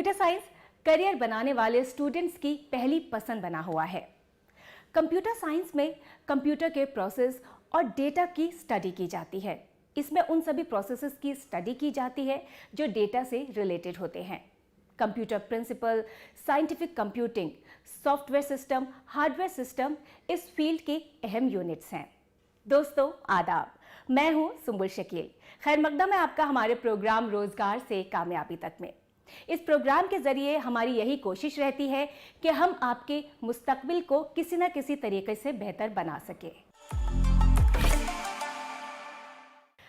Computer science career बनाने वाले students की पहली पसंद बना हुआ है। कंप्यूटर साइंस में कंप्यूटर के प्रोसेस और डेटा की स्टडी की जाती है। इसमें उन सभी प्रोसेसेस की स्टडी की जाती है जो डेटा से रिलेटेड होते हैं। Computer principle, scientific computing, software system, hardware system इस फील्ड के अहम यूनिट्स हैं। दोस्तों आदाब, मैं हूं सुंबुल शकील। खैर मकदम है आपका हमारे प्रोग्राम रोजगार से कामयाबी तक में। इस प्रोग्राम के जरिए हमारी यही कोशिश रहती है कि हम आपके मुस्तकबिल को किसी न किसी तरीके से बेहतर बना सके।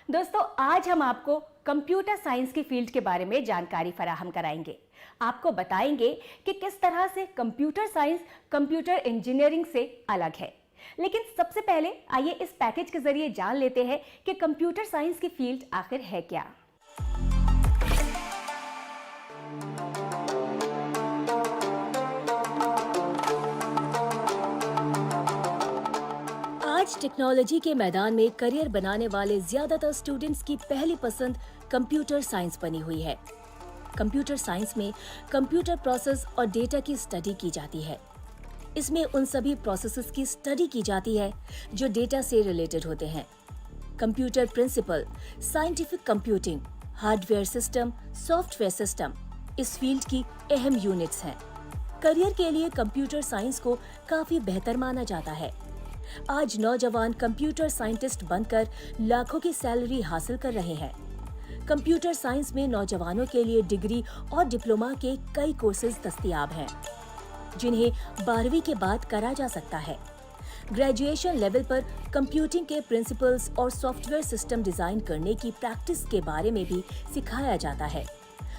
दोस्तों आज हम आपको कंप्यूटर साइंस की फील्ड के बारे में जानकारी फराहम कराएंगे। आपको बताएंगे कि किस तरह से कंप्यूटर साइंस कंप्यूटर इंजीनियरिंग से अलग है। लेकिन सबसे पहले आइए इस पैकेज के जरिए जान लेते हैं कि कंप्यूटर साइंस की फील्ड आखिर है क्या। आज टेक्नोलॉजी के मैदान में करियर बनाने वाले ज्यादातर स्टूडेंट्स की पहली पसंद कंप्यूटर साइंस बनी हुई है। कंप्यूटर साइंस में कंप्यूटर प्रोसेस और डेटा की स्टडी की जाती है। इसमें उन सभी प्रोसेसेस की स्टडी की जाती है जो डेटा से रिलेटेड होते हैं। Computer principle, scientific computing, hardware system, software system इस फील्ड की अहम यूनिट्स हैं। करियर के लिए कंप्यूटर साइंस को काफी बेहतर माना जाता है। आज नौजवान कंप्यूटर साइंटिस्ट बनकर लाखों की सैलरी हासिल कर रहे हैं। कंप्यूटर साइंस में नौजवानों के लिए डिग्री और डिप्लोमा के कई कोर्सेज दस्तयाब हैं, जिन्हें 12वीं के बाद करा जा सकता है। ग्रेजुएशन लेवल पर कंप्यूटिंग के प्रिंसिपल्स और सॉफ्टवेयर सिस्टम डिजाइन करने की प्रैक्टिस के बारे में भी सिखाया जाता है।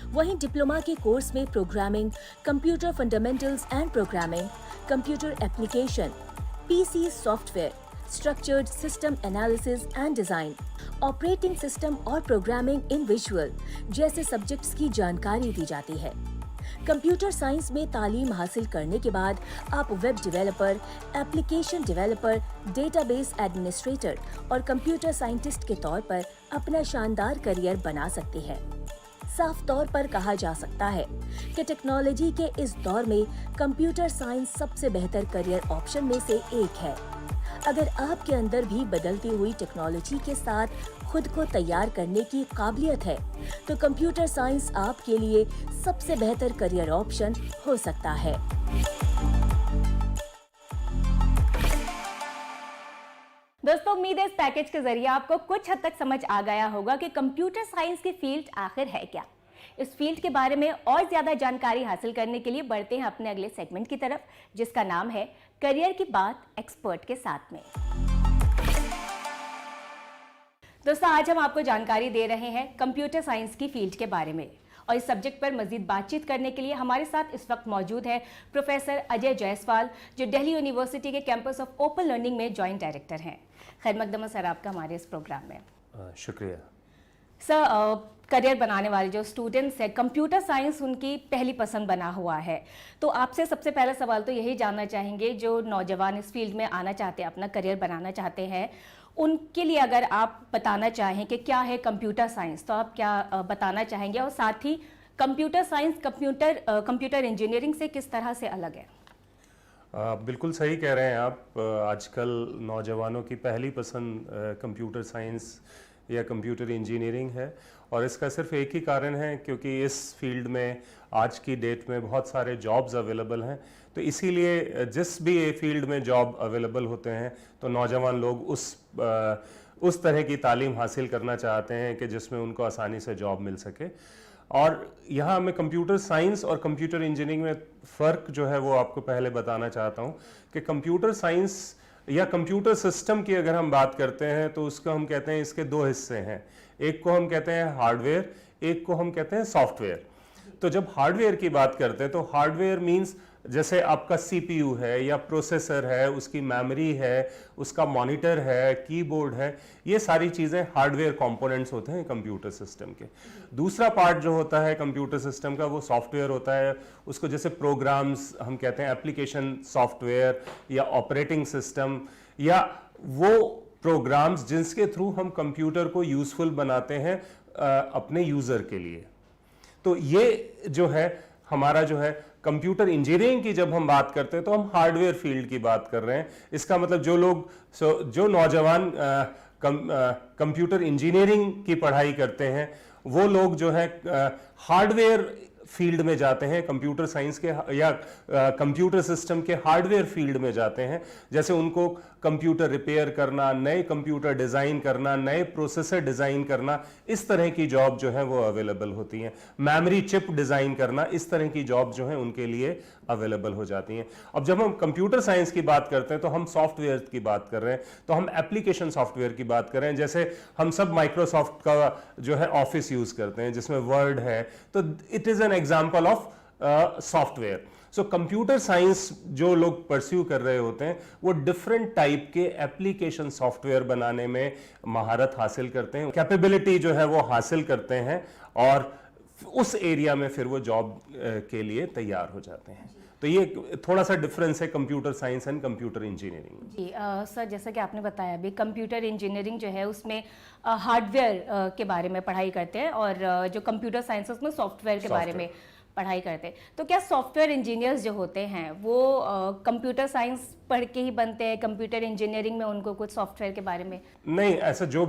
वहीं डिप्लोमा के कोर्स में programming, computer fundamentals and programming, computer application, PC software, structured system analysis and design, operating system और प्रोग्रामिंग इन विजुअल जैसे सब्जेक्ट्स की जानकारी दी जाती है। कंप्यूटर साइंस में तालीम हासिल करने के बाद आप web developer, application developer, database administrator और कंप्यूटर साइंटिस्ट के तौर पर अपना शानदार करियर बना सकते हैं। साफ तौर पर कहा जा सकता है कि टेक्नोलॉजी के इस दौर में कंप्यूटर साइंस सबसे बेहतर करियर ऑप्शन में से एक है। अगर आपके अंदर भी बदलती हुई टेक्नोलॉजी के साथ खुद को तैयार करने की काबिलियत है, तो कंप्यूटर साइंस आपके लिए सबसे बेहतर करियर ऑप्शन हो सकता है। दोस्तों उम्मीद है इस पैकेज के जरिए आपको कुछ हद तक समझ आ गया होगा कि कंप्यूटर साइंस की फील्ड आखिर है क्या। इस फील्ड के बारे में और ज्यादा जानकारी हासिल करने के लिए बढ़ते हैं अपने अगले सेगमेंट की तरफ, जिसका नाम है करियर की बात एक्सपर्ट के साथ में। दोस्तों आज हम आपको जानकारी दे रहे हैं कंप्यूटर साइंस की फील्ड के बारे में, और इस सब्जेक्ट पर मजीद बातचीत करने के लिए हमारे साथ इस वक्त मौजूद है प्रोफेसर अजय जायसवाल, जो दिल्ली यूनिवर्सिटी के कैंपस ऑफ ओपन लर्निंग में जॉइंट डायरेक्टर हैं। खैर मकदम सर आपका हमारे इस प्रोग्राम में। शुक्रिया सर। करियर बनाने वाले जो स्टूडेंट्स हैं, कंप्यूटर साइंस उनकी पहली पसंद बना हुआ है, तो आपसे सबसे पहला सवाल तो यही जानना चाहेंगे, जो नौजवान इस फील्ड में आना चाहते हैं, अपना करियर बनाना चाहते हैं, उनके लिए अगर आप बताना चाहें कि क्या है कंप्यूटर साइंस, तो आप क्या बताना चाहेंगे, और साथ ही कंप्यूटर साइंस कंप्यूटर इंजीनियरिंग से किस तरह से अलग है? बिल्कुल सही कह रहे हैं आप। आजकल नौजवानों की पहली पसंद कंप्यूटर साइंस या कंप्यूटर इंजीनियरिंग है, और इसका सिर्फ एक ही कारण है क्योंकि इस फील्ड में आज की डेट में बहुत सारे जॉब्स अवेलेबल हैं। तो इसीलिए जिस भी फील्ड में जॉब अवेलेबल होते हैं तो नौजवान लोग उस तरह की तालीम हासिल करना चाहते हैं कि जिसमें उनको आसानी से जॉब मिल सके। और यहाँ मैं कंप्यूटर साइंस और कंप्यूटर इंजीनियरिंग में फ़र्क जो है वो आपको पहले बताना चाहता हूँ कि कंप्यूटर साइंस या कंप्यूटर सिस्टम की अगर हम बात करते हैं तो उसको हम कहते हैं, इसके दो हिस्से हैं। एक को हम कहते हैं हार्डवेयर, एक को हम कहते हैं सॉफ्टवेयर। तो जब हार्डवेयर की बात करते हैं तो हार्डवेयर मींस जैसे आपका सीपीयू है या प्रोसेसर है, उसकी मेमोरी है, उसका मॉनिटर है, कीबोर्ड है, ये सारी चीज़ें हार्डवेयर कंपोनेंट्स होते हैं कंप्यूटर सिस्टम के। दूसरा पार्ट जो होता है कंप्यूटर सिस्टम का वो सॉफ्टवेयर होता है। उसको जैसे प्रोग्राम्स हम कहते हैं, एप्लीकेशन सॉफ्टवेयर या ऑपरेटिंग सिस्टम, या वो प्रोग्राम्स जिसके थ्रू हम कंप्यूटर को यूजफुल बनाते हैं अपने यूज़र के लिए। तो ये जो है हमारा जो है कंप्यूटर इंजीनियरिंग की जब हम बात करते हैं तो हम हार्डवेयर फील्ड की बात कर रहे हैं। इसका मतलब जो नौजवान कंप्यूटर इंजीनियरिंग की पढ़ाई करते हैं वो लोग जो है हार्डवेयर फील्ड में जाते हैं, कंप्यूटर साइंस के या कंप्यूटर सिस्टम के हार्डवेयर फील्ड में जाते हैं। जैसे उनको कंप्यूटर रिपेयर करना, नए कंप्यूटर डिजाइन करना, नए प्रोसेसर डिजाइन करना, इस तरह की जॉब जो है वो अवेलेबल होती हैं। मेमोरी चिप डिजाइन करना, इस तरह की जॉब जो है उनके लिए अवेलेबल हो जाती हैं। अब जब हम कंप्यूटर साइंस की बात करते हैं तो हम सॉफ्टवेयर की बात कर रहे हैं, तो हम एप्लीकेशन सॉफ्टवेयर की बात कर रहे हैं। जैसे हम सब माइक्रोसॉफ्ट का जो है ऑफिस यूज करते हैं जिसमें वर्ड है, तो it is an example of software. So computer science जो लोग परस्यू कर रहे होते हैं वो डिफरेंट टाइप के एप्लीकेशन सॉफ्टवेयर बनाने में महारत हासिल करते हैं, कैपेबिलिटी जो है वो हासिल करते हैं और उस एरिया में फिर वो जॉब के लिए तैयार हो जाते हैं। तो ये थोड़ा सा डिफरेंस है computer science and computer engineering. जी सर, जैसा कि आपने बताया अभी कंप्यूटर इंजीनियरिंग जो है उसमें हार्डवेयर के बारे में पढ़ाई करते हैं और जो कंप्यूटर साइंस है उसमें सॉफ्टवेयर के बारे में पढ़ाई करते हैं। तो क्या सॉफ्टवेयर इंजीनियर्स जो होते हैं वो कंप्यूटर साइंस पढ़ के ही बनते हैं? कंप्यूटर इंजीनियरिंग में उनको कुछ सॉफ्टवेयर के बारे में नहीं, ऐसा जो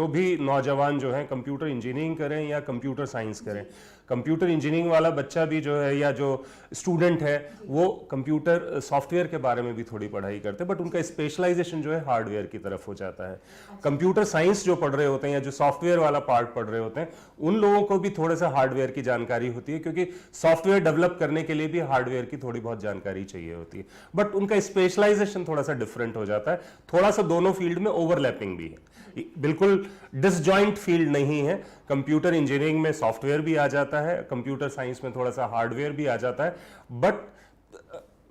भी नौजवान जो है कंप्यूटर इंजीनियरिंग करें या कंप्यूटर साइंस करें, कंप्यूटर इंजीनियरिंग वाला बच्चा भी जो है या जो स्टूडेंट है वो कंप्यूटर सॉफ्टवेयर के बारे में भी थोड़ी पढ़ाई करते हैं, बट उनका स्पेशलाइजेशन जो है हार्डवेयर की तरफ हो जाता है। कंप्यूटर साइंस जो पढ़ रहे होते हैं या जो सॉफ्टवेयर वाला पार्ट पढ़ रहे होते हैं उन लोगों को भी थोड़ा सा हार्डवेयर की जानकारी होती है, क्योंकि सॉफ्टवेयर डेवलप करने के लिए भी हार्डवेयर की थोड़ी बहुत जानकारी चाहिए होती है, बट उनका स्पेशलाइजेशन थोड़ा सा डिफरेंट हो जाता है। थोड़ा सा दोनों फील्ड में ओवरलैपिंग भी है, बिल्कुल डिसजॉइंट फील्ड नहीं है। कंप्यूटर इंजीनियरिंग में सॉफ्टवेयर भी आ जाता है, कंप्यूटर साइंस में थोड़ा सा हार्डवेयर भी आ जाता है, बट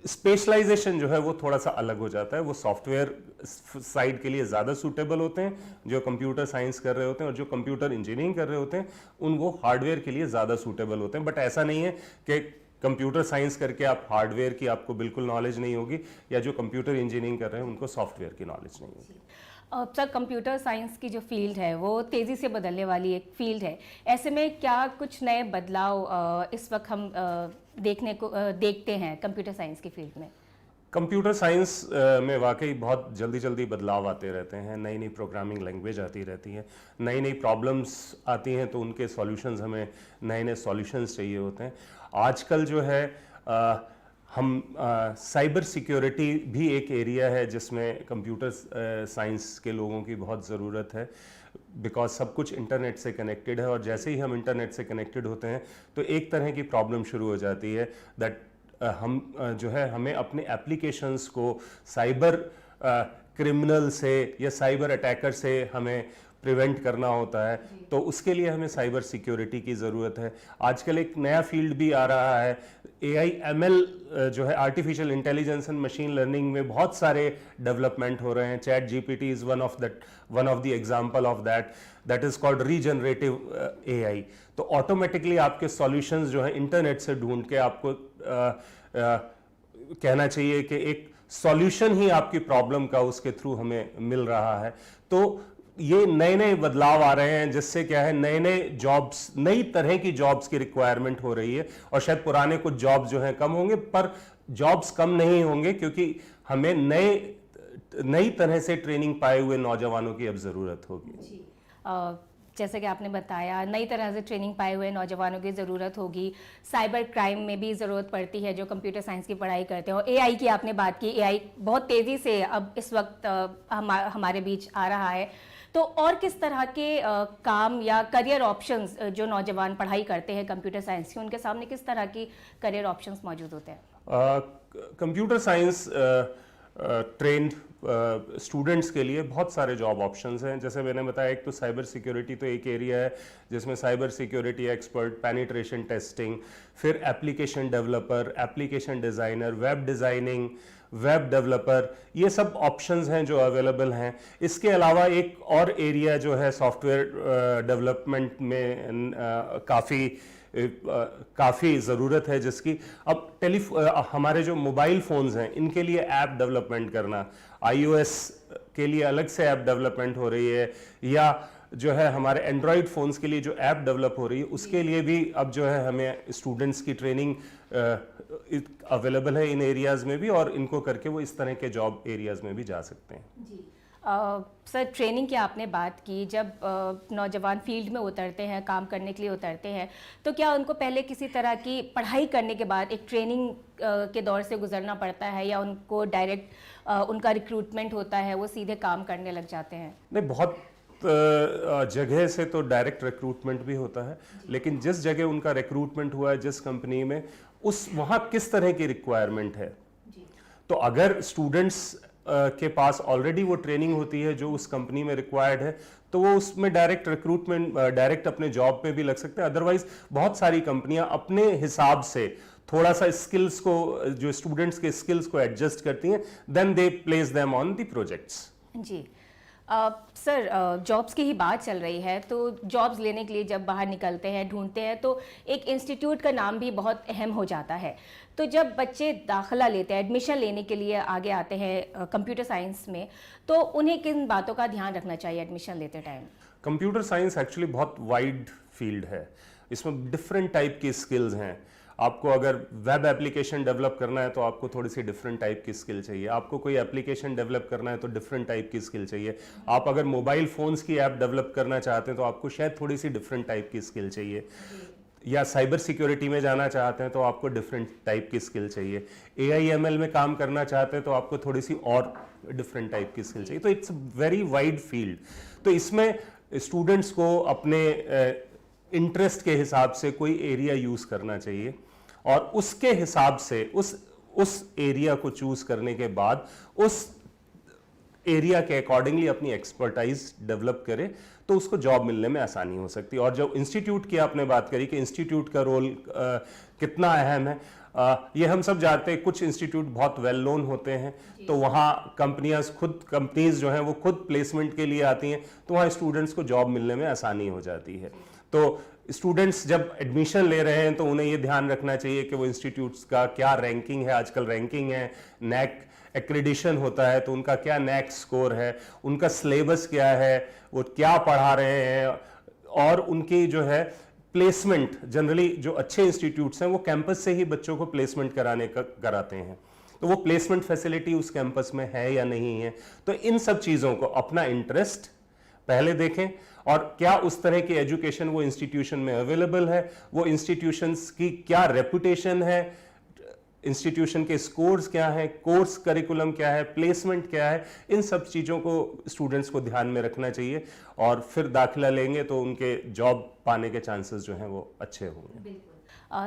स्पेशलाइजेशन जो है वो थोड़ा सा अलग हो जाता है। वो सॉफ्टवेयर साइड के लिए ज्यादा सूटेबल होते हैं जो कंप्यूटर साइंस कर रहे होते हैं, और जो कंप्यूटर इंजीनियरिंग कर रहे होते हैं वो हार्डवेयर के लिए ज्यादा सूटेबल होते हैं। बट ऐसा नहीं है कि कंप्यूटर साइंस करके आप हार्डवेयर की आपको बिल्कुल नॉलेज नहीं होगी, या जो कंप्यूटर इंजीनियरिंग कर रहे हैं उनको सॉफ्टवेयर की नॉलेज नहीं होगी। सर, कंप्यूटर साइंस की जो फील्ड है वो तेज़ी से बदलने वाली एक फील्ड है। ऐसे में क्या कुछ नए बदलाव इस वक्त हम देखते हैं कंप्यूटर साइंस की फील्ड में? कंप्यूटर साइंस में वाकई बहुत जल्दी जल्दी बदलाव आते रहते हैं, नई नई प्रोग्रामिंग लैंग्वेज आती रहती है, नई नई प्रॉब्लम्स आती हैं तो उनके सॉल्यूशंस, हमें नए नए सॉल्यूशंस चाहिए होते हैं। आजकल जो है हम साइबर सिक्योरिटी भी एक एरिया है जिसमें कंप्यूटर साइंस के लोगों की बहुत ज़रूरत है, बिकॉज सब कुछ इंटरनेट से कनेक्टेड है, और जैसे ही हम इंटरनेट से कनेक्टेड होते हैं तो एक तरह की प्रॉब्लम शुरू हो जाती है दैट हम जो है हमें अपने एप्लीकेशंस को साइबर क्रिमिनल से या साइबर अटैकर से हमें प्रिवेंट करना होता है, तो उसके लिए हमें साइबर सिक्योरिटी की ज़रूरत है। आजकल एक नया फील्ड भी आ रहा है, AI/ML जो है artificial intelligence and machine learning में बहुत सारे डेवलपमेंट हो रहे हैं। ChatGPT is one of the example of that is called regenerative AI। तो ऑटोमेटिकली आपके सॉल्यूशंस जो है इंटरनेट से ढूंढ के आपको कहना चाहिए कि एक सॉल्यूशन ही आपकी प्रॉब्लम का उसके थ्रू हमें मिल रहा है। तो ये नए नए बदलाव आ रहे हैं जिससे क्या है नए नए जॉब्स, नई तरह की जॉब्स की रिक्वायरमेंट हो रही है, और शायद पुराने कुछ जॉब्स जो हैं कम होंगे, पर जॉब्स कम नहीं होंगे क्योंकि हमें नई तरह से ट्रेनिंग पाए हुए नौजवानों की अब ज़रूरत होगी। जैसे कि आपने बताया नई तरह से ट्रेनिंग पाए हुए नौजवानों की ज़रूरत होगी, साइबर क्राइम में भी ज़रूरत पड़ती है जो कंप्यूटर साइंस की पढ़ाई करते हैं, और AI की आपने बात की, AI बहुत तेज़ी से अब इस वक्त हमारे बीच आ रहा है। तो और किस तरह के काम या करियर ऑप्शंस जो नौजवान पढ़ाई करते हैं कंप्यूटर साइंस की, उनके सामने किस तरह की करियर ऑप्शंस मौजूद होते हैं? कंप्यूटर साइंस ट्रेंड स्टूडेंट्स के लिए बहुत सारे जॉब ऑप्शंस हैं। जैसे मैंने बताया, एक तो साइबर सिक्योरिटी तो एक एरिया है जिसमें cyber security expert, penetration testing, फिर application developer, application designer, web designing, web developer, ये सब ऑप्शंस हैं जो अवेलेबल हैं। इसके अलावा एक और एरिया जो है सॉफ्टवेयर डेवलपमेंट में काफ़ी ज़रूरत है जिसकी, अब हमारे जो मोबाइल फ़ोन्स हैं इनके लिए ऐप डेवलपमेंट करना, iOS के लिए अलग से ऐप डेवलपमेंट हो रही है, या जो है हमारे एंड्रॉयड फ़ोन्स के लिए जो ऐप डेवलप हो रही है उसके लिए भी अब जो है हमें स्टूडेंट्स की ट्रेनिंग अवेलेबल है इन एरियाज़ में भी, और इनको करके वो इस तरह के जॉब एरियाज़ में भी जा सकते हैं। जी सर, ट्रेनिंग की आपने बात की, जब नौजवान फील्ड में उतरते हैं, काम करने के लिए उतरते हैं, तो क्या उनको पहले किसी तरह की पढ़ाई करने के बाद एक ट्रेनिंग के दौर से गुजरना पड़ता है, या उनको डायरेक्ट उनका रिक्रूटमेंट होता है, वो सीधे काम करने लग जाते हैं? नहीं, बहुत जगह से तो डायरेक्ट रिक्रूटमेंट भी होता है, लेकिन जिस जगह उनका रिक्रूटमेंट हुआ है, जिस कंपनी में, उस वहाँ किस तरह की रिक्वायरमेंट है। तो अगर स्टूडेंट्स के पास ऑलरेडी वो ट्रेनिंग होती है जो उस कंपनी में रिक्वायर्ड है, तो वो उसमें डायरेक्ट रिक्रूटमेंट डायरेक्ट अपने जॉब पे भी लग सकते हैं। अदरवाइज बहुत सारी कंपनियां अपने हिसाब से थोड़ा सा स्किल्स को, जो स्टूडेंट्स के स्किल्स को एडजस्ट करती हैं, then they place them on the projects. जी सर, जॉब्स की ही बात चल रही है, तो जॉब्स लेने के लिए जब बाहर निकलते हैं, ढूंढते हैं, तो एक इंस्टीट्यूट का नाम भी बहुत अहम हो जाता है। तो जब बच्चे दाखिला लेते हैं, एडमिशन लेने के लिए आगे आते हैं कंप्यूटर साइंस में, तो उन्हें किन बातों का ध्यान रखना चाहिए एडमिशन लेते टाइम? कंप्यूटर साइंस एक्चुअली बहुत वाइड फील्ड है, इसमें डिफरेंट टाइप की स्किल्स हैं। आपको अगर वेब एप्लीकेशन डेवलप करना है तो आपको थोड़ी सी डिफरेंट टाइप की स्किल चाहिए, आपको कोई एप्लीकेशन डेवलप करना है तो डिफरेंट टाइप की स्किल चाहिए, आप अगर मोबाइल फोन्स की ऐप डेवलप करना चाहते हैं तो आपको शायद थोड़ी सी डिफरेंट टाइप की स्किल चाहिए, या साइबर सिक्योरिटी में जाना चाहते हैं तो आपको डिफरेंट टाइप की स्किल चाहिए, AI/ML में काम करना चाहते हैं तो आपको थोड़ी सी और डिफरेंट टाइप की स्किल चाहिए। तो इट्स वेरी वाइड फील्ड। तो इसमें स्टूडेंट्स को अपने इंटरेस्ट के हिसाब से कोई एरिया यूज करना चाहिए, और उसके हिसाब से उस एरिया को चूज करने के बाद उस एरिया के अकॉर्डिंगली अपनी एक्सपर्टाइज डेवलप करे, तो उसको जॉब मिलने में आसानी हो सकती है। और जो इंस्टीट्यूट की आपने बात करी कि इंस्टीट्यूट का रोल कितना अहम है, ये हम सब जानते हैं। कुछ इंस्टीट्यूट बहुत वेल नोन होते हैं, तो वहाँ कंपनीज जो हैं वो खुद प्लेसमेंट के लिए आती हैं, तो वहाँ स्टूडेंट्स को जॉब मिलने में आसानी हो जाती है। तो स्टूडेंट्स जब एडमिशन ले रहे हैं तो उन्हें ये ध्यान रखना चाहिए कि वो इंस्टीट्यूट्स का क्या रैंकिंग है। आजकल रैंकिंग है, नैक एक्रेडिशन होता है, तो उनका क्या नैक स्कोर है, उनका सिलेबस क्या है, वो क्या पढ़ा रहे हैं, और उनकी जो है प्लेसमेंट, जनरली जो अच्छे इंस्टीट्यूट्स हैं वो कैंपस से ही बच्चों को प्लेसमेंट कराते हैं, तो वो प्लेसमेंट फैसिलिटी उस कैंपस में है या नहीं है। तो इन सब चीज़ों को अपना इंटरेस्ट पहले देखें, और क्या उस तरह की एजुकेशन वो इंस्टीट्यूशन में अवेलेबल है, वो इंस्टीट्यूशंस की क्या रेपुटेशन है, इंस्टीट्यूशन के स्कोर्स क्या है, कोर्स करिकुलम क्या है, प्लेसमेंट क्या है, इन सब चीज़ों को स्टूडेंट्स को ध्यान में रखना चाहिए, और फिर दाखिला लेंगे तो उनके जॉब पाने के चांसेस जो हैं वो अच्छे होंगे।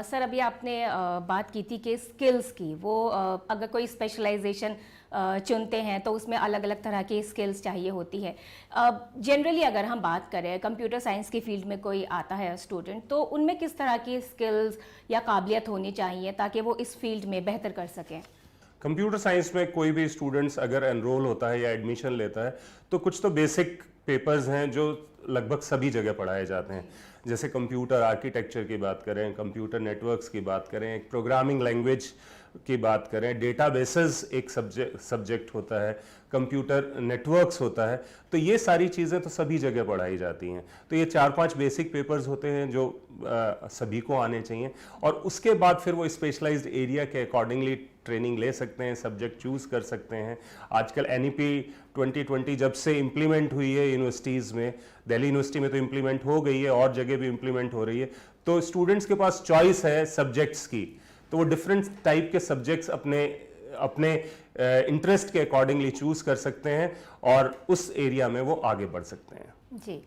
सर, अभी आपने बात की थी कि स्किल्स की, वो अगर कोई स्पेशलाइजेशन चुनते हैं तो उसमें अलग अलग तरह की स्किल्स चाहिए होती है। जनरली अगर हम बात करें, कंप्यूटर साइंस की फील्ड में कोई आता है स्टूडेंट, तो उनमें किस तरह की स्किल्स या काबिलियत होनी चाहिए ताकि वो इस फील्ड में बेहतर कर सकें? कंप्यूटर साइंस में कोई भी स्टूडेंट्स अगर एनरोल होता है या एडमिशन लेता है, तो कुछ तो बेसिक पेपर्स हैं जो लगभग सभी जगह पढ़ाए जाते हैं। जैसे कंप्यूटर आर्किटेक्चर की बात करें, कंप्यूटर नेटवर्क्स की बात करें, एक प्रोग्रामिंग लैंग्वेज की बात करें, डेटाबेसेस एक सब्जेक्ट होता है, कंप्यूटर नेटवर्क्स होता है, तो ये सारी चीज़ें तो सभी जगह पढ़ाई जाती हैं। तो ये 4-5 बेसिक पेपर्स होते हैं जो सभी को आने चाहिए, और उसके बाद फिर वो स्पेशलाइज्ड एरिया के अकॉर्डिंगली ट्रेनिंग ले सकते हैं, सब्जेक्ट चूज़ कर सकते हैं। आजकल NEP 2020 जब से इम्प्लीमेंट हुई है यूनिवर्सिटीज़ में, दिल्ली यूनिवर्सिटी में तो इम्प्लीमेंट हो गई है और जगह भी इम्प्लीमेंट हो रही है, तो स्टूडेंट्स के पास चॉइस है सब्जेक्ट्स की, तो वो डिफरेंट टाइप के सब्जेक्ट्स अपने इंटरेस्ट के अकॉर्डिंगली चूज कर सकते हैं, और उस एरिया में वो आगे बढ़ सकते हैं। जी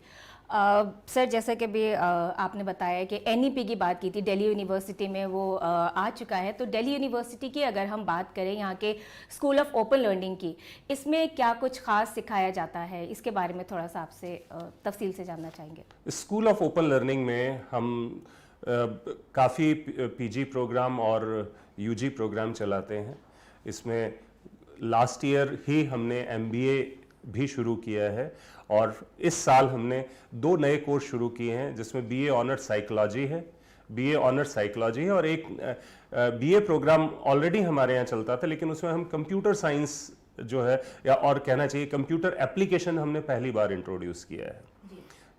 सर, जैसा कि भी आपने बताया कि NEP की बात की थी, दिल्ली यूनिवर्सिटी में वो आ चुका है, तो दिल्ली यूनिवर्सिटी की अगर हम बात करें यहाँ के स्कूल ऑफ ओपन लर्निंग की, इसमें क्या कुछ खास सिखाया जाता है, इसके बारे में थोड़ा सा आपसे तफसील से जानना चाहेंगे। स्कूल ऑफ ओपन लर्निंग में हम काफ़ी PG प्रोग्राम और UG प्रोग्राम चलाते हैं। इसमें लास्ट ईयर ही हमने MBA भी शुरू किया है, और इस साल हमने 2 नए कोर्स शुरू किए हैं, जिसमें BA ऑनर्स साइकोलॉजी है, और एक BA प्रोग्राम ऑलरेडी हमारे यहाँ चलता था, लेकिन उसमें हम कंप्यूटर साइंस जो है, या और कहना चाहिए कंप्यूटर एप्लीकेशन, हमने पहली बार इंट्रोड्यूस किया है।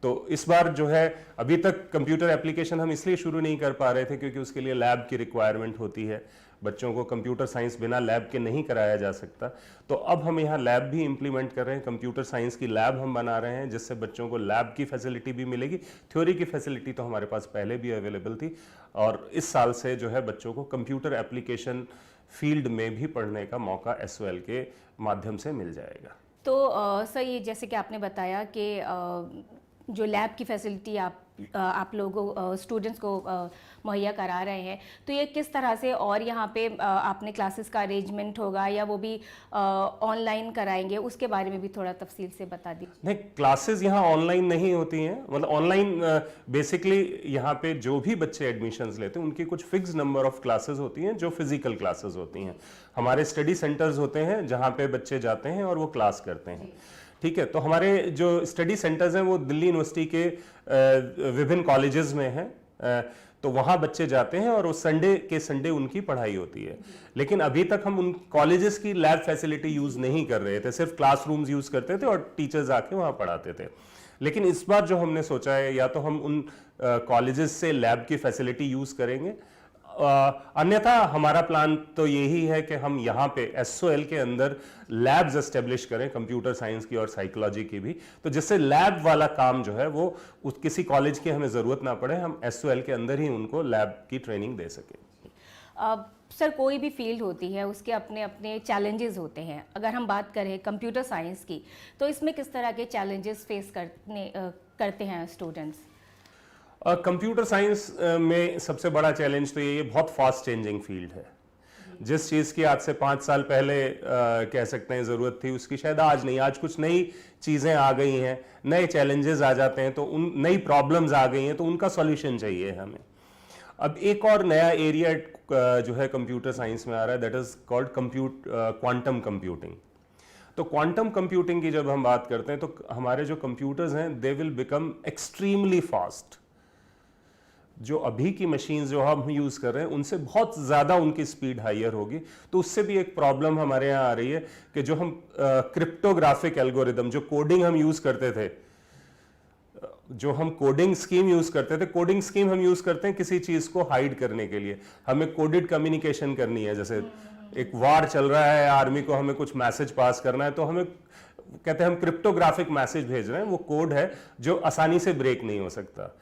तो इस बार जो है, अभी तक कंप्यूटर एप्लीकेशन हम इसलिए शुरू नहीं कर पा रहे थे क्योंकि उसके लिए लैब की रिक्वायरमेंट होती है, बच्चों को कंप्यूटर साइंस बिना लैब के नहीं कराया जा सकता। तो अब हम यहाँ लैब भी इंप्लीमेंट कर रहे हैं, कंप्यूटर साइंस की लैब हम बना रहे हैं जिससे बच्चों को लैब की फैसिलिटी भी मिलेगी। थ्योरी की फैसिलिटी तो हमारे पास पहले भी अवेलेबल थी, और इस साल से जो है बच्चों को कंप्यूटर एप्लीकेशन फील्ड में भी पढ़ने का मौका SOL के माध्यम से मिल जाएगा। तो सर, ये जैसे कि आपने बताया कि जो लैब की फैसिलिटी आप लोगों स्टूडेंट्स को मुहैया करा रहे हैं, तो ये किस तरह से, और यहाँ पे आपने क्लासेस का अरेंजमेंट होगा या वो भी ऑनलाइन कराएंगे, उसके बारे में भी थोड़ा तफसील से बता दीजिए। नहीं, क्लासेस यहाँ ऑनलाइन नहीं होती हैं, मतलब ऑनलाइन बेसिकली यहाँ पे जो भी बच्चे एडमिशन्स लेते हैं उनकी कुछ फिक्स नंबर ऑफ क्लासेस होती हैं जो फिजिकल क्लासेस होती हैं। हमारे स्टडी सेंटर्स होते हैं जहाँ पे बच्चे जाते हैं और वो क्लास करते हैं, ठीक है। तो हमारे जो स्टडी सेंटर्स हैं वो दिल्ली यूनिवर्सिटी के विभिन्न कॉलेजेस में हैं, तो वहाँ बच्चे जाते हैं और वो संडे के संडे उनकी पढ़ाई होती है। लेकिन अभी तक हम उन कॉलेजेस की लैब फैसिलिटी यूज़ नहीं कर रहे थे, सिर्फ क्लासरूम्स यूज़ करते थे और टीचर्स आके वहाँ पढ़ाते थे। लेकिन इस बार जो हमने सोचा है, या तो हम उन कॉलेजेस से लैब की फैसिलिटी यूज़ करेंगे, अन्यथा हमारा प्लान तो यही है कि हम यहाँ पे SOL के अंदर लैब्स एस्टेब्लिश करें, कंप्यूटर साइंस की और साइकोलॉजी की भी, तो जिससे लैब वाला काम जो है वो किसी कॉलेज की हमें ज़रूरत ना पड़े, हम SOL के अंदर ही उनको लैब की ट्रेनिंग दे सकें। सर, कोई भी फील्ड होती है उसके अपने अपने चैलेंजेस होते हैं। अगर हम बात करें कंप्यूटर साइंस की, तो इसमें किस तरह के चैलेंजेस फेस करते हैं स्टूडेंट्स? कंप्यूटर साइंस में सबसे बड़ा चैलेंज तो ये बहुत फास्ट चेंजिंग फील्ड है। जिस चीज़ की आज से 5 साल पहले कह सकते हैं ज़रूरत थी, उसकी शायद आज नहीं। आज कुछ नई चीज़ें आ गई हैं, नए चैलेंजेस आ जाते हैं, तो उन नई प्रॉब्लम्स आ गई हैं, तो उनका सॉल्यूशन चाहिए हमें। अब एक और नया एरिया जो है कंप्यूटर साइंस में आ रहा है, that is called quantum computing. तो क्वांटम कंप्यूटिंग की जब हम बात करते हैं तो हमारे जो कंप्यूटर्स हैं they will become extremely fast. जो अभी की मशीन्स जो हम यूज़ कर रहे हैं उनसे बहुत ज़्यादा उनकी स्पीड हायर होगी। तो उससे भी एक प्रॉब्लम हमारे यहाँ आ रही है कि जो हम क्रिप्टोग्राफिक एल्गोरिदम, जो कोडिंग हम यूज़ करते थे, जो हम कोडिंग स्कीम यूज़ करते थे, कोडिंग स्कीम हम यूज़ करते हैं किसी चीज़ को हाइड करने के लिए। हमें कोडेड कम्युनिकेशन करनी है, जैसे एक वार चल रहा है, आर्मी को हमें कुछ मैसेज पास करना है, तो हमें कहते हैं हम क्रिप्टोग्राफिक मैसेज भेज रहे हैं, वो कोड है जो आसानी से ब्रेक नहीं हो सकता।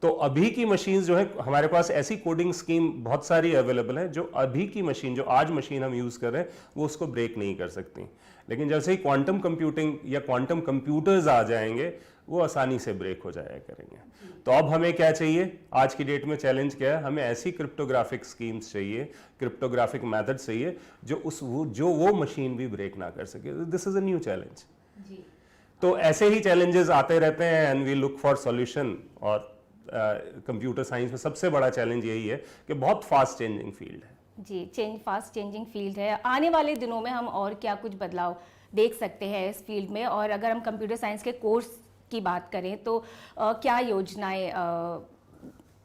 तो अभी की मशीन्स जो है, हमारे पास ऐसी कोडिंग स्कीम बहुत सारी अवेलेबल है जो अभी की मशीन, जो आज मशीन हम यूज़ कर रहे हैं, वो उसको ब्रेक नहीं कर सकती। लेकिन जैसे ही क्वांटम कंप्यूटिंग या क्वांटम कंप्यूटर्स आ जाएंगे, वो आसानी से ब्रेक हो जाया करेंगे। तो अब हमें क्या चाहिए, आज की डेट में चैलेंज क्या है, हमें ऐसी क्रिप्टोग्राफिक स्कीम्स चाहिए, क्रिप्टोग्राफिक मेथड चाहिए जो वो मशीन भी ब्रेक ना कर सके। This is a new challenge. तो ऐसे ही चैलेंजेस आते रहते हैं and we look for solution. और कंप्यूटर साइंस में सबसे बड़ा चैलेंज यही है कि बहुत फास्ट चेंजिंग फील्ड है। जी, फास्ट चेंजिंग फील्ड है। आने वाले दिनों में हम और क्या कुछ बदलाव देख सकते हैं इस फील्ड में? और अगर हम कंप्यूटर साइंस के कोर्स की बात करें तो क्या योजनाएं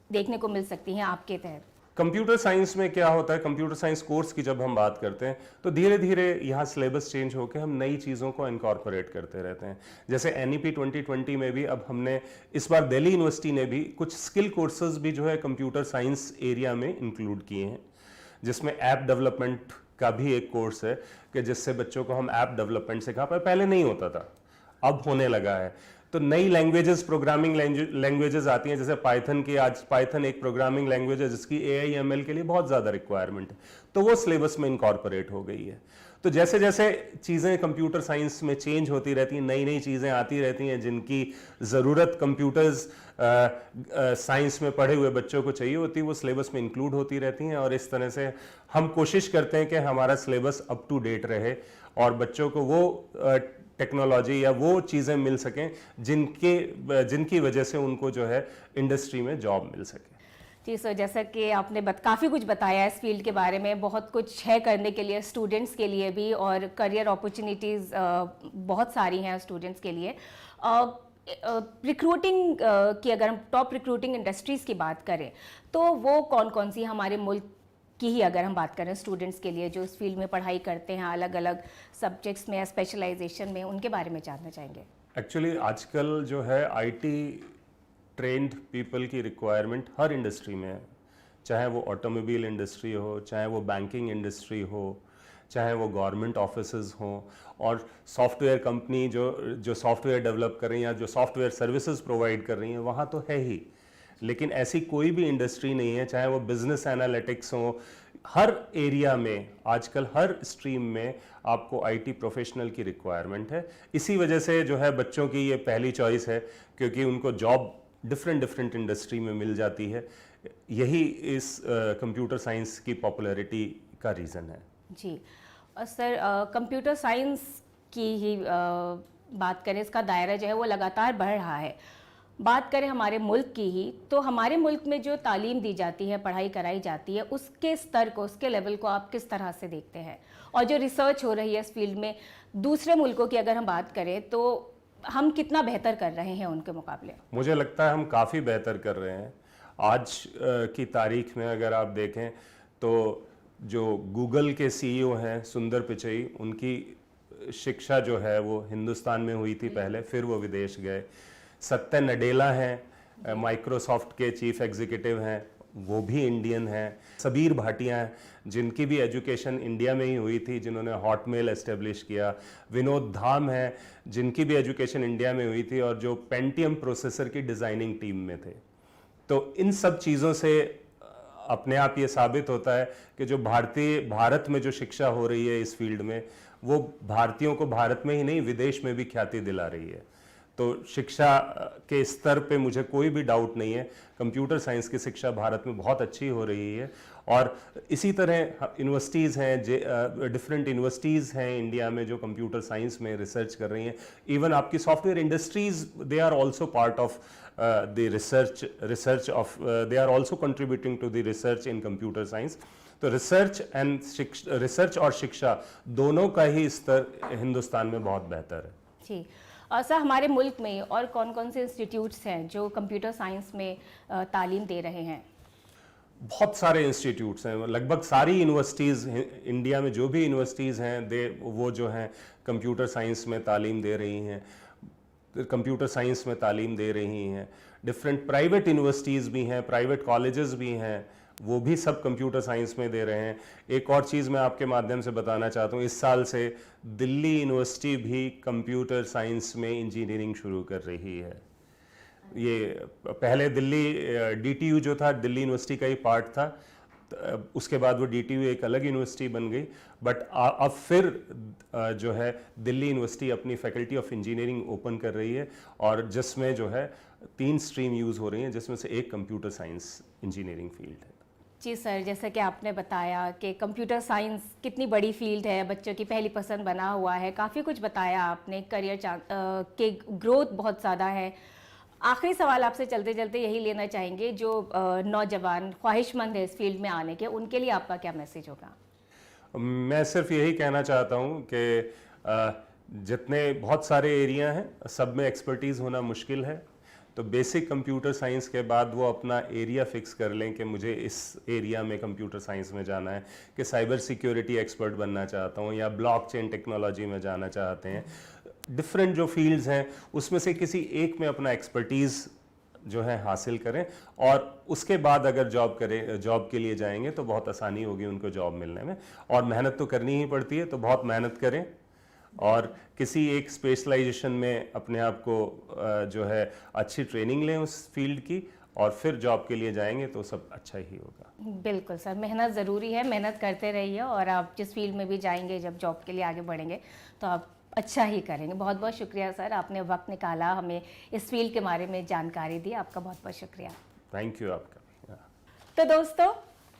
देखने को मिल सकती हैं आपके तहत? कंप्यूटर साइंस में क्या होता है, कंप्यूटर साइंस कोर्स की जब हम बात करते हैं तो धीरे धीरे यहाँ सिलेबस चेंज होकर हम नई चीज़ों को इनकॉर्पोरेट करते रहते हैं। जैसे NEP 2020 में भी अब हमने इस बार दिल्ली यूनिवर्सिटी ने भी कुछ स्किल कोर्सेज भी जो है कंप्यूटर साइंस एरिया में इंक्लूड किए हैं, जिसमें ऐप डेवलपमेंट का भी एक कोर्स है कि जिससे बच्चों को हम ऐप डेवलपमेंट सिखा पाए। पहले नहीं होता था, अब होने लगा है। तो नई लैंग्वेजेस, प्रोग्रामिंग लैंग्वेजेस आती हैं, जैसे पाइथन की, आज पाइथन एक प्रोग्रामिंग लैंग्वेज है जिसकी AI ML के लिए बहुत ज़्यादा रिक्वायरमेंट है, तो वो सिलेबस में इनकॉर्पोरेट हो गई है। तो जैसे जैसे चीज़ें कंप्यूटर साइंस में चेंज होती रहती हैं, नई नई चीज़ें आती रहती हैं जिनकी ज़रूरत कंप्यूटर्स साइंस में पढ़े हुए बच्चों को चाहिए होती है, वो सिलेबस में इंक्लूड होती रहती हैं। और इस तरह से हम कोशिश करते हैं कि हमारा सिलेबस अप टू डेट रहे और बच्चों को वो टेक्नोलॉजी या वो चीज़ें मिल सकें जिनकी वजह से उनको जो है इंडस्ट्री में जॉब मिल सके। जी सर, जैसा कि आपने काफ़ी कुछ बताया इस फील्ड के बारे में, बहुत कुछ है करने के लिए स्टूडेंट्स के लिए भी, और करियर अपॉर्चुनिटीज़ बहुत सारी हैं स्टूडेंट्स के लिए। रिक्रूटिंग की अगर हम टॉप रिक्रूटिंग इंडस्ट्रीज़ की बात करें तो वो कौन कौन सी हमारे मुल्क की ही अगर हम बात करें स्टूडेंट्स के लिए जो इस फील्ड में पढ़ाई करते हैं अलग अलग सब्जेक्ट्स में या स्पेशलाइजेशन में, उनके बारे में जानना चाहेंगे? एक्चुअली आजकल जो है आईटी ट्रेंड पीपल की रिक्वायरमेंट हर इंडस्ट्री में है, चाहे वो ऑटोमोबाइल इंडस्ट्री हो, चाहे वो बैंकिंग इंडस्ट्री हो, चाहे वो गवर्नमेंट ऑफिसेज हों, और सॉफ्टवेयर कंपनी जो सॉफ्टवेयर डेवलप कर रही हैं या जो सॉफ्टवेयर सर्विसेज प्रोवाइड कर रही हैं, वहाँ तो है ही। लेकिन ऐसी कोई भी इंडस्ट्री नहीं है, चाहे वो बिजनेस एनालिटिक्स हो, हर एरिया में आजकल हर स्ट्रीम में आपको आईटी प्रोफेशनल की रिक्वायरमेंट है। इसी वजह से जो है बच्चों की ये पहली चॉइस है, क्योंकि उनको जॉब डिफरेंट इंडस्ट्री में मिल जाती है। यही इस कंप्यूटर साइंस की पॉपुलैरिटी का रीज़न है। जी सर, कंप्यूटर साइंस की ही बात करें, इसका दायरा जो है वो लगातार बढ़ रहा है। बात करें हमारे मुल्क की ही, तो हमारे मुल्क में जो तालीम दी जाती है, पढ़ाई कराई जाती है, उसके स्तर को, उसके लेवल को आप किस तरह से देखते हैं? और जो रिसर्च हो रही है इस फील्ड में, दूसरे मुल्कों की अगर हम बात करें तो हम कितना बेहतर कर रहे हैं उनके मुकाबले? मुझे लगता है हम काफ़ी बेहतर कर रहे हैं। आज की तारीख में अगर आप देखें तो जो गूगल के सीईओ हैं सुंदर पिचई, उनकी शिक्षा जो है वो हिंदुस्तान में हुई थी पहले, फिर वो विदेश गए। सत्या नडेला हैं, माइक्रोसॉफ्ट के चीफ एग्जीक्यूटिव हैं, वो भी इंडियन हैं। सबीर भाटिया हैं, जिनकी भी एजुकेशन इंडिया में ही हुई थी, जिन्होंने हॉटमेल एस्टेब्लिश किया। विनोद धाम हैं, जिनकी भी एजुकेशन इंडिया में हुई थी और जो पेंटियम प्रोसेसर की डिज़ाइनिंग टीम में थे। तो इन सब चीज़ों से अपने आप ये साबित होता है कि जो भारत में जो शिक्षा हो रही है इस फील्ड में, वो भारतीयों को भारत में ही नहीं विदेश में भी ख्याति दिला रही है। तो शिक्षा के स्तर पे मुझे कोई भी डाउट नहीं है, कंप्यूटर साइंस की शिक्षा भारत में बहुत अच्छी हो रही है। और इसी तरह यूनिवर्सिटीज़ हैं, डिफरेंट यूनिवर्सिटीज़ हैं इंडिया में जो कंप्यूटर साइंस में रिसर्च कर रही हैं। इवन आपकी software industries, they are also part of the research of, they are also contributing to the research in computer science. तो रिसर्च और शिक्षा दोनों का ही स्तर हिंदुस्तान में बहुत बेहतर है। जी सर, हमारे मुल्क में और कौन कौन से इंस्टीट्यूट्स हैं जो कंप्यूटर साइंस में तालीम दे रहे हैं? बहुत सारे इंस्टीट्यूट्स हैं, लगभग सारी यूनिवर्सिटीज़ इंडिया में जो भी यूनिवर्सिटीज़ हैं वो जो हैं कंप्यूटर साइंस में तालीम दे रही हैं, कंप्यूटर साइंस में तालीम दे रही हैं। डिफरेंट प्राइवेट यूनिवर्सिटीज़ भी हैं, प्राइवेट कॉलेजेस भी हैं, वो भी सब कंप्यूटर साइंस में दे रहे हैं। एक और चीज़ मैं आपके माध्यम से बताना चाहता हूँ, इस साल से दिल्ली यूनिवर्सिटी भी कंप्यूटर साइंस में इंजीनियरिंग शुरू कर रही है। ये पहले दिल्ली DTU जो था, दिल्ली यूनिवर्सिटी का ही पार्ट था, उसके बाद वो DTU एक अलग यूनिवर्सिटी बन गई। बट अब फिर जो है दिल्ली यूनिवर्सिटी अपनी फैकल्टी ऑफ इंजीनियरिंग ओपन कर रही है, और जिसमें जो है 3 स्ट्रीम यूज़ हो रही हैं, जिसमें से एक कंप्यूटर साइंस इंजीनियरिंग फील्ड है। जी सर, जैसे कि आपने बताया कि कंप्यूटर साइंस कितनी बड़ी फील्ड है, बच्चों की पहली पसंद बना हुआ है, काफ़ी कुछ बताया आपने, करियर के ग्रोथ बहुत ज़्यादा है। आखिरी सवाल आपसे चलते चलते यही लेना चाहेंगे, जो नौजवान ख्वाहिशमंद है इस फील्ड में आने के, उनके लिए आपका क्या मैसेज होगा? मैं सिर्फ यही कहना चाहता हूँ कि जितने बहुत सारे एरिया हैं, सब में एक्सपर्टीज़ होना मुश्किल है। तो बेसिक कंप्यूटर साइंस के बाद वो अपना एरिया फिक्स कर लें कि मुझे इस एरिया में कंप्यूटर साइंस में जाना है, कि साइबर सिक्योरिटी एक्सपर्ट बनना चाहता हूँ या ब्लॉकचेन टेक्नोलॉजी में जाना चाहते हैं। डिफरेंट जो फील्ड्स हैं उसमें से किसी एक में अपना एक्सपर्टीज़ जो है हासिल करें, और उसके बाद अगर जॉब के लिए जाएंगे तो बहुत आसानी होगी उनको जॉब मिलने में। और मेहनत तो करनी ही पड़ती है, तो बहुत मेहनत करें और किसी एक स्पेशलाइजेशन में अपने आप को जो है अच्छी ट्रेनिंग लें उस फील्ड की, और फिर जॉब के लिए जाएंगे तो सब अच्छा ही होगा। बिल्कुल सर, मेहनत ज़रूरी है, मेहनत करते रहिए, और आप जिस फील्ड में भी जाएंगे, जब जॉब के लिए आगे बढ़ेंगे तो आप अच्छा ही करेंगे। बहुत बहुत शुक्रिया सर, आपने वक्त निकाला, हमें इस फील्ड के बारे में जानकारी दी, आपका बहुत बहुत शुक्रिया। थैंक यू आपका। तो दोस्तों,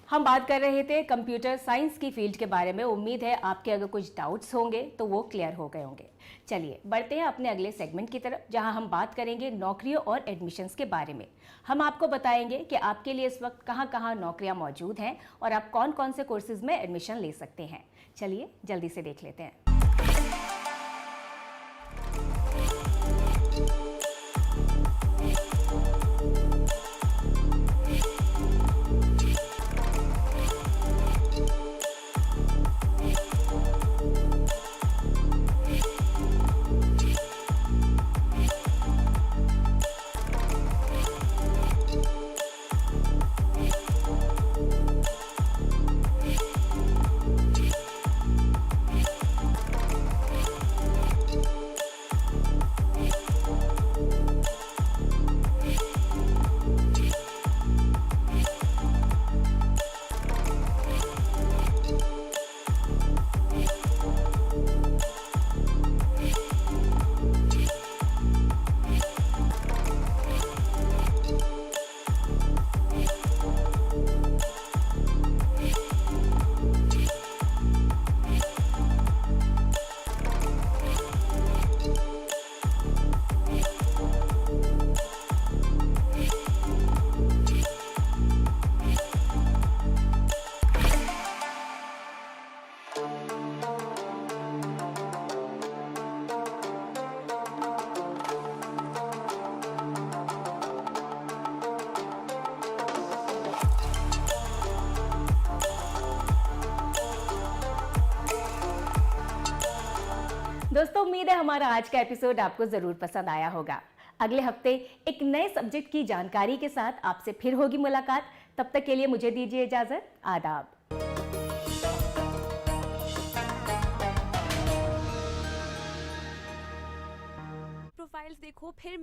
हम बात कर रहे थे कंप्यूटर साइंस की फील्ड के बारे में। उम्मीद है आपके अगर कुछ डाउट्स होंगे तो वो क्लियर हो गए होंगे। चलिए बढ़ते हैं अपने अगले सेगमेंट की तरफ, जहां हम बात करेंगे नौकरियों और एडमिशन्स के बारे में। हम आपको बताएंगे कि आपके लिए इस वक्त कहां कहां नौकरियां मौजूद हैं और आप कौन कौन से कोर्सेज में एडमिशन ले सकते हैं। चलिए जल्दी से देख लेते हैं। दोस्तों उम्मीद है हमारा आज का एपिसोड आपको जरूर पसंद आया होगा। अगले हफ्ते एक नए सब्जेक्ट की जानकारी के साथ आपसे फिर होगी मुलाकात। तब तक के लिए मुझे दीजिए इजाजत। आदाब। प्रोफाइल्स देखो फिर